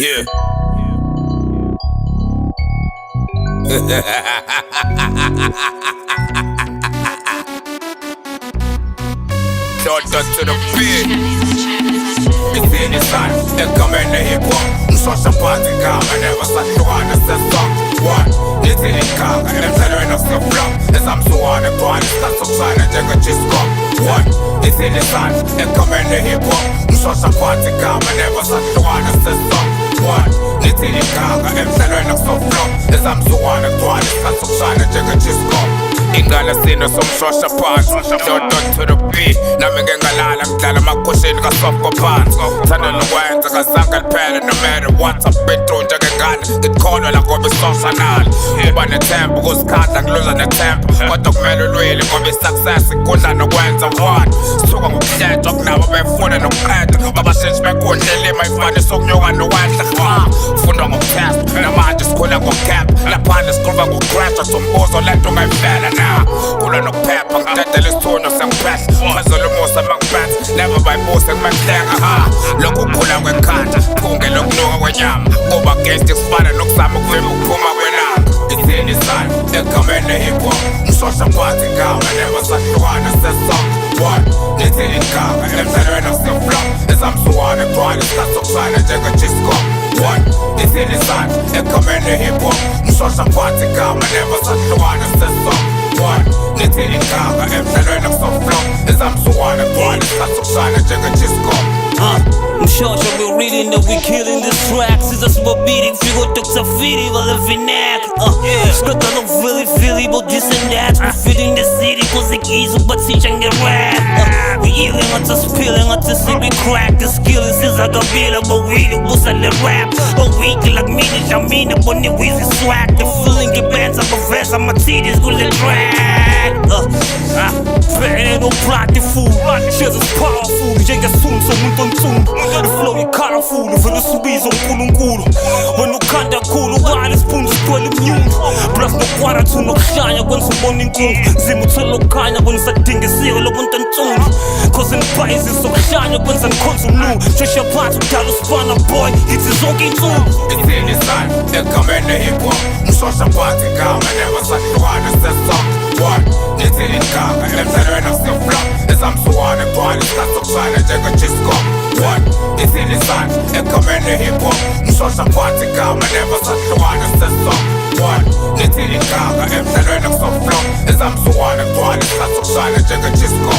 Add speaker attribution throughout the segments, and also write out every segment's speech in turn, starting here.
Speaker 1: Yeah. Dot to the beat. It's in the sun, they come in the hip hop. Such a party car, I never sat to understand song. One, it's in the car, and them telling us to flop. As I'm so on the party, that's so fine, and they got just come. One, it's in the sun, they come in the hip hop. Such a party car, I never sat to understand song. One, it's in the car, and them telling us to flop. As I'm so on the party, that's so fine, and they got just come. Ingala sino somshosha phansi dot to the beat nami ngengalala ngidlala amakhosini kasofko phansi thanda lokwenza kazange liphele no matter what I've been through njengengane ngikholwa la ngoba isoshanali kuba nethemba ukuzikhanda ngiluza nethemba kodwa kumele ulwile ngoba isuccess ikudla nokwenza one sithuka ngokuhletshwa kunabo befuna nokuqeda abashintshi bekundlela imayifane sokunyuka nokwehla ufunda ngokutest namanje sikhula ngokugap laphandle sikhuluma ngocrash sombuzo lento ungayivela kula nokuphepha ngidedela isithunywa sengiphehla phezulu umusa mangiphethe never bayibuse ngimehlenga lokhu kukhula kwekhanda phunge lokunuka kwenyama kuba guest isifana nokuzama ukuvimba ukuphuma kwelanga isini isana egameni hip-hop mshosha phansi igama never sahlukana sesong one nithini igama emdlalweni akuseflop ezamsuwane eqwala isikhathi sokushayina njengejisco one nithini isana egameni hip-hop mshosha phansi igama never sahlukana sesong one, nithini igama emdlalweni akuseflop ezamsuwane eqwala isikhathi sokushayina njengejisco
Speaker 2: Mshosha, we're reading that we killing this track. Since us we're beating, figo toxa fili, wala vinak. Skata no Philly, but this and that. We feeding the city, cause it easy, but teaching the rap. We eating until spilling, until sick we crack. The skill is a gabila, but we the boost and the rap. A week like me, the jamina, but the wheezy swag. The feeling get bands up a vest, I'm a titties, go the drag. Fähre no plot the food. Shares is powerful, jega soon, so the flow is colorful, vele subiza uNkulunkulu wena ukhanda khulu wala isiphunzi sigcwele imnyungu plus nokwara thu nokushanya kwenza ubona inkungu zima uthola ukukhanya wena usadinga isiko lobuntu entsundu cause ngibhayizisa ukushanya kwenza ngikhonza umlungu shesha phansi udala usifana boy ithi zonke insuku
Speaker 1: isini isana egameni hip-hop mshosha phansi igama never sahlukana sesong one nithini igama emdlalweni akuseflop ezamsuwane eqwala isikhathi sokushayina njengejisco one, it's in the sun, egameni hip-hop mshosha phansi igama never sahlukana sesong one, nithini igama emdlalweni akuseflop ezamsuwane eqwala isikhathi sokushayina njengejisco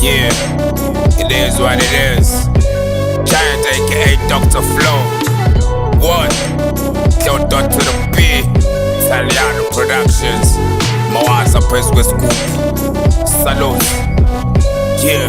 Speaker 1: yeah, it is what it is Giant aka Dr. Flow one, dot to the B Italiano Productions Mawaza Press with Scoop Salute yeah